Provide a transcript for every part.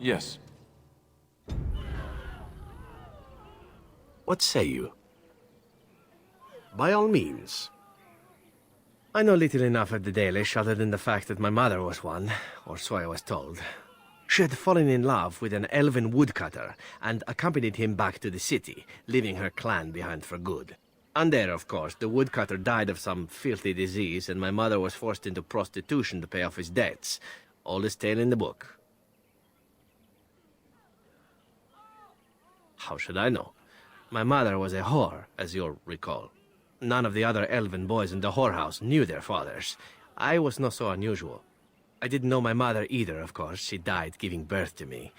Yes. What say you? By all means. I know little enough of the Dalish other than the fact that my mother was one, or so I was told. She had fallen in love with an elven woodcutter and accompanied him back to the city, leaving her clan behind for good. And there, of course, the woodcutter died of some filthy disease and my mother was forced into prostitution to pay off his debts. Oldest tale in the book. How should I know? My mother was a whore, as you'll recall. None of the other elven boys in the whorehouse knew their fathers. I was not so unusual. I didn't know my mother either, of course. She died giving birth to me.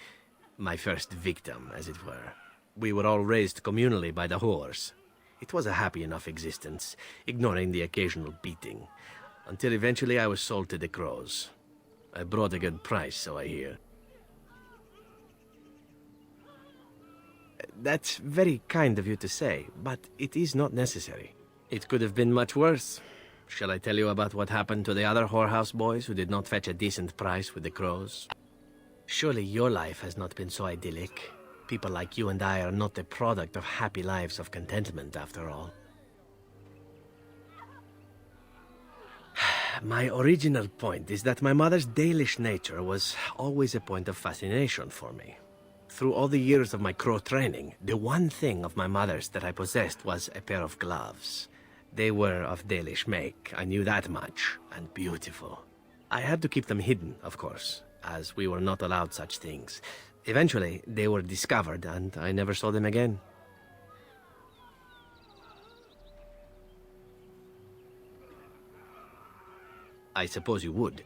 My first victim, as it were. We were all raised communally by the whores. It was a happy enough existence, ignoring the occasional beating. Until eventually I was sold to the crows. I brought a good price, so I hear. That's very kind of you to say, but it is not necessary. It could have been much worse. Shall I tell you about what happened to the other whorehouse boys who did not fetch a decent price with the crows? Surely your life has not been so idyllic. People like you and I are not the product of happy lives of contentment, after all. My original point is that my mother's Dalish nature was always a point of fascination for me. Through all the years of my crow training, the one thing of my mother's that I possessed was a pair of gloves. They were of Dalish make, I knew that much, and beautiful. I had to keep them hidden, of course, as we were not allowed such things. Eventually, they were discovered, and I never saw them again. I suppose you would.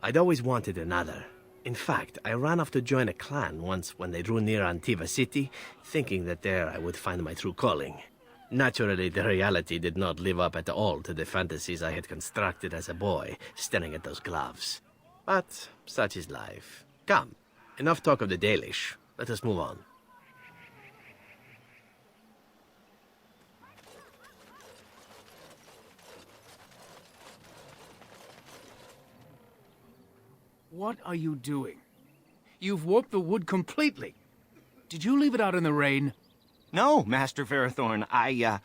I'd always wanted another. In fact, I ran off to join a clan once when they drew near Antiva City, thinking that there I would find my true calling. Naturally, the reality did not live up at all to the fantasies I had constructed as a boy, staring at those gloves. But such is life. Come, enough talk of the Dalish. Let us move on. What are you doing? You've warped the wood completely. Did you leave it out in the rain? No, Master Ferrothorn. I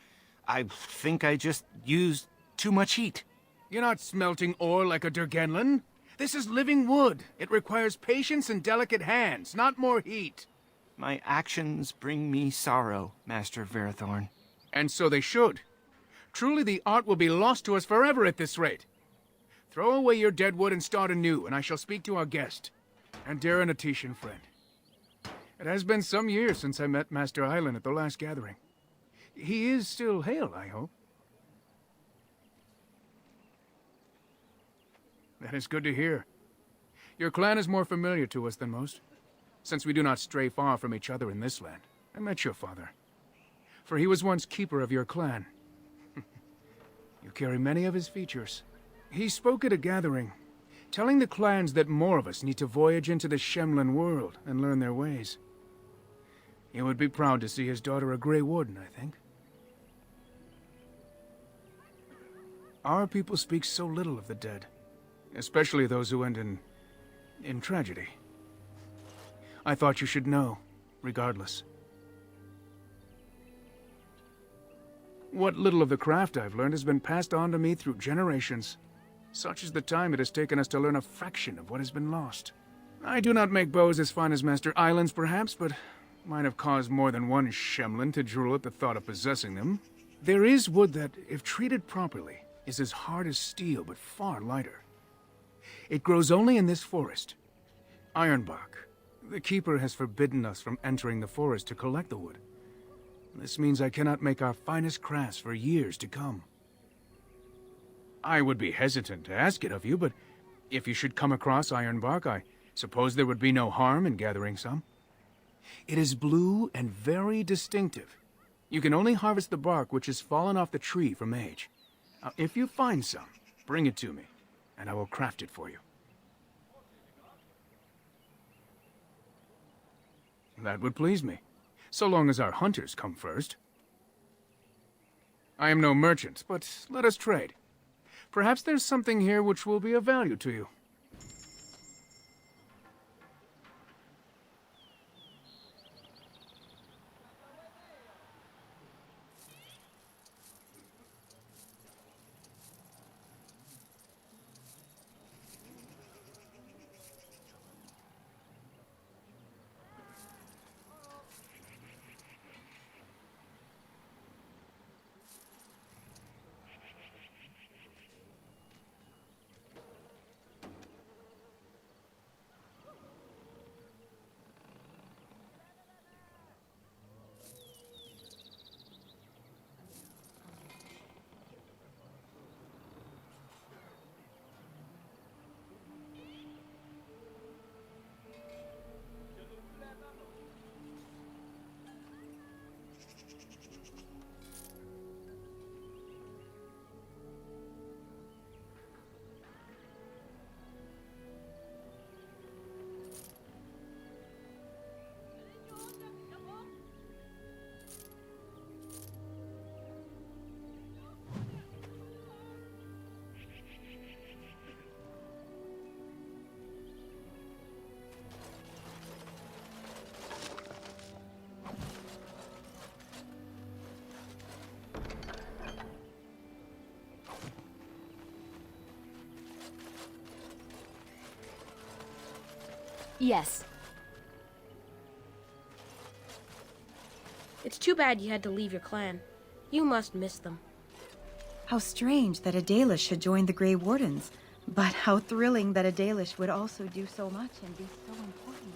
think I just used too much heat. You're not smelting ore like a Durgenlan. This is living wood. It requires patience and delicate hands, not more heat. My actions bring me sorrow, Master Ferrothorn. And so they should. Truly the art will be lost to us forever at this rate. Throw away your dead wood and start anew, and I shall speak to our guest. And dear and Atetian friend. It has been some years since I met Master Island at the last gathering. He is still hale, I hope. That is good to hear. Your clan is more familiar to us than most, since we do not stray far from each other in this land. I met your father, for he was once keeper of your clan. You carry many of his features. He spoke at a gathering, telling the clans that more of us need to voyage into the Shemlan world and learn their ways. He would be proud to see his daughter a Gray Warden, I think. Our people speak so little of the dead, especially those who end in tragedy. I thought you should know, regardless. What little of the craft I've learned has been passed on to me through generations. Such is the time it has taken us to learn a fraction of what has been lost. I do not make bows as fine as Master Island's, perhaps, but might have caused more than one Shemlan to drool at the thought of possessing them. There is wood that, if treated properly, is as hard as steel, but far lighter. It grows only in this forest. Ironbark. The keeper has forbidden us from entering the forest to collect the wood. This means I cannot make our finest crafts for years to come. I would be hesitant to ask it of you, but if you should come across ironbark, I suppose there would be no harm in gathering some. It is blue and very distinctive. You can only harvest the bark which has fallen off the tree from age. Now, if you find some, bring it to me, and I will craft it for you. That would please me, so long as our hunters come first. I am no merchant, but let us trade. Perhaps there's something here which will be of value to you. Yes. It's too bad you had to leave your clan. You must miss them. How strange that a Dalish should join the Gray Wardens, but how thrilling that a Dalish would also do so much and be so important.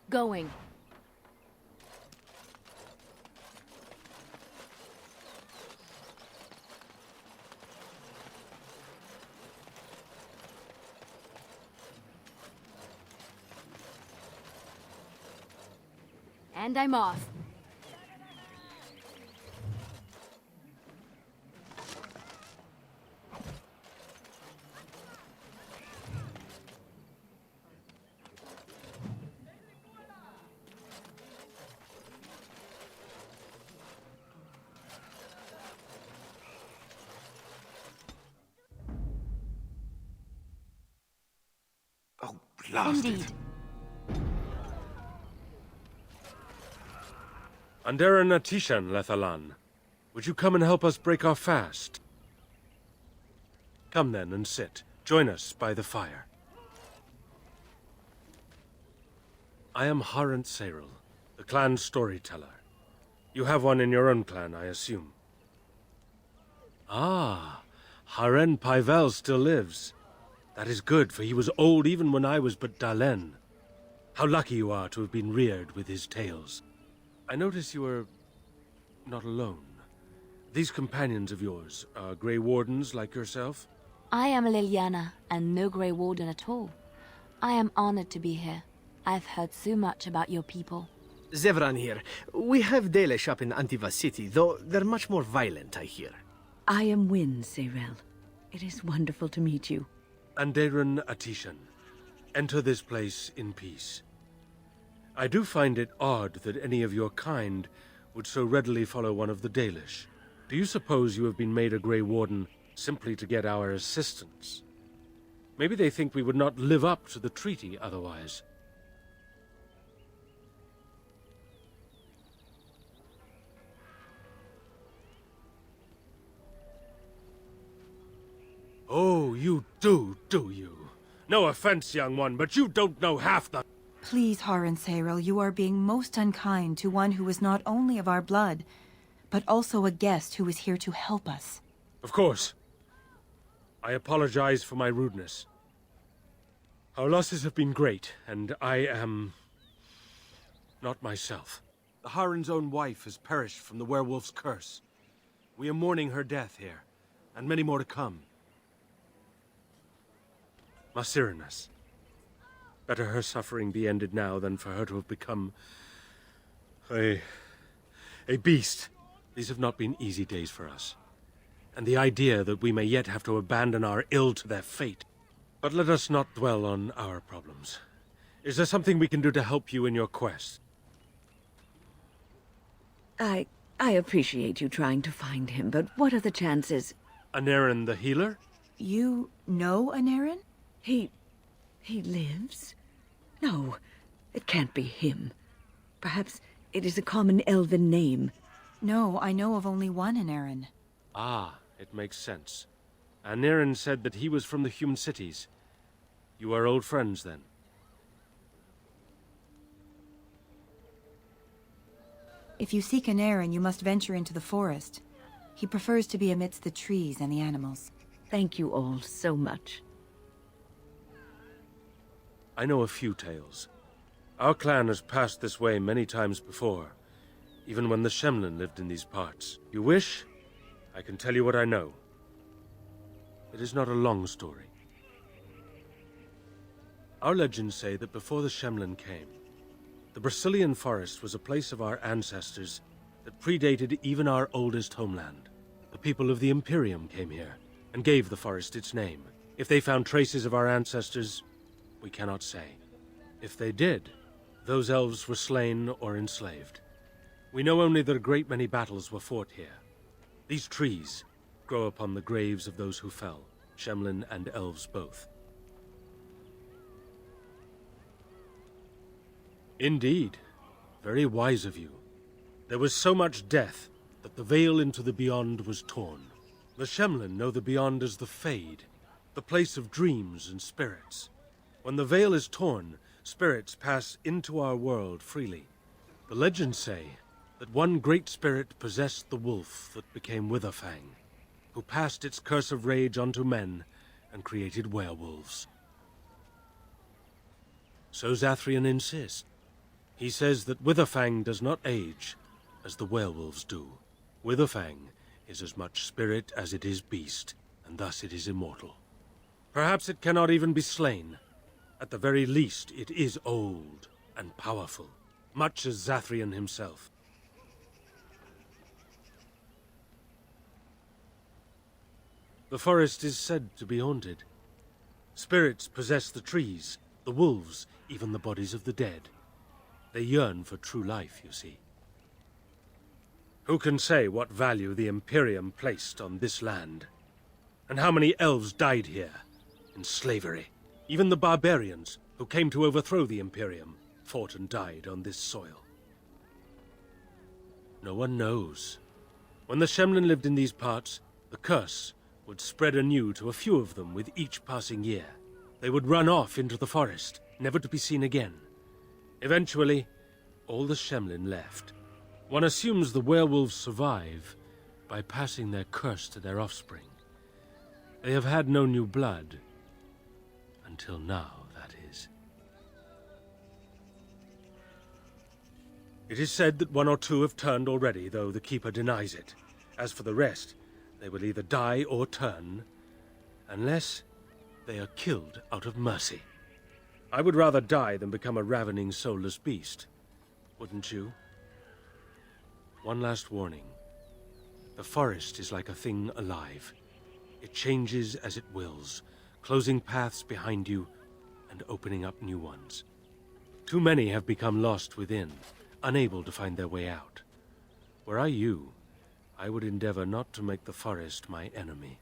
Going. And I'm off. Oh, blast Indeed. it. Andera Natishan, Lavellan. Would you come and help us break our fast? Come then and sit. Join us by the fire. I am Harant Seril, the clan's storyteller. You have one in your own clan, I assume. Ah, Haren Pyvel still lives. That is good, for he was old even when I was but Dalen. How lucky you are to have been reared with his tales. I notice you are not alone. These companions of yours are Gray Wardens like yourself? I am Liliana, and no Gray Warden at all. I am honored to be here. I've heard so much about your people. Zevran here. We have Dalish up in Antiva City, though they're much more violent, I hear. I am Wynne, Serel. It is wonderful to meet you. Andaren Atishan. Enter this place in peace. I do find it odd that any of your kind would so readily follow one of the Dalish. Do you suppose you have been made a Grey Warden simply to get our assistance? Maybe they think we would not live up to the treaty otherwise. Oh, you do you? No offense, young one, but you don't know half the... Please, Harren Seril, you are being most unkind to one who is not only of our blood, but also a guest who is here to help us. Of course. I apologize for my rudeness. Our losses have been great, and I am... not myself. The Harren's own wife has perished from the werewolf's curse. We are mourning her death here, and many more to come. Masirinas. Better her suffering be ended now than for her to have become... a beast. These have not been easy days for us. And the idea that we may yet have to abandon our ill to their fate. But let us not dwell on our problems. Is there something we can do to help you in your quest? I appreciate you trying to find him, but what are the chances? Anaren the healer? You know Anaren? He lives? No, it can't be him. Perhaps it is a common Elven name. No, I know of only one Anaren. Ah, it makes sense. Anaren said that he was from the human cities. You are old friends, then? If you seek Anaren, you must venture into the forest. He prefers to be amidst the trees and the animals. Thank you all so much. I know a few tales. Our clan has passed this way many times before, even when the Shemlin lived in these parts. You wish? I can tell you what I know. It is not a long story. Our legends say that before the Shemlin came, the Brazilian forest was a place of our ancestors that predated even our oldest homeland. The people of the Imperium came here and gave the forest its name. If they found traces of our ancestors, we cannot say. If they did, those elves were slain or enslaved. We know only that a great many battles were fought here. These trees grow upon the graves of those who fell, Shemlin and elves both. Indeed. Very wise of you. There was so much death that the veil into the beyond was torn. The Shemlin know the Beyond as the Fade, the place of dreams and spirits. When the veil is torn, spirits pass into our world freely. The legends say that one great spirit possessed the wolf that became Witherfang, who passed its curse of rage onto men and created werewolves. So Zathrian insists. He says that Witherfang does not age as the werewolves do. Witherfang is as much spirit as it is beast, and thus it is immortal. Perhaps it cannot even be slain. At the very least, it is old and powerful, much as Zathrian himself. The forest is said to be haunted. Spirits possess the trees, the wolves, even the bodies of the dead. They yearn for true life, you see. Who can say what value the Imperium placed on this land? And how many elves died here, in slavery? Even the barbarians, who came to overthrow the Imperium, fought and died on this soil. No one knows. When the Shemlin lived in these parts, the curse would spread anew to a few of them with each passing year. They would run off into the forest, never to be seen again. Eventually, all the Shemlin left. One assumes the werewolves survive by passing their curse to their offspring. They have had no new blood. Until now, that is. It is said that one or two have turned already, though the Keeper denies it. As for the rest, they will either die or turn, unless they are killed out of mercy. I would rather die than become a ravening, soulless beast. Wouldn't you? One last warning. The forest is like a thing alive. It changes as it wills, closing paths behind you and opening up new ones. Too many have become lost within, unable to find their way out. Were I you, I would endeavor not to make the forest my enemy.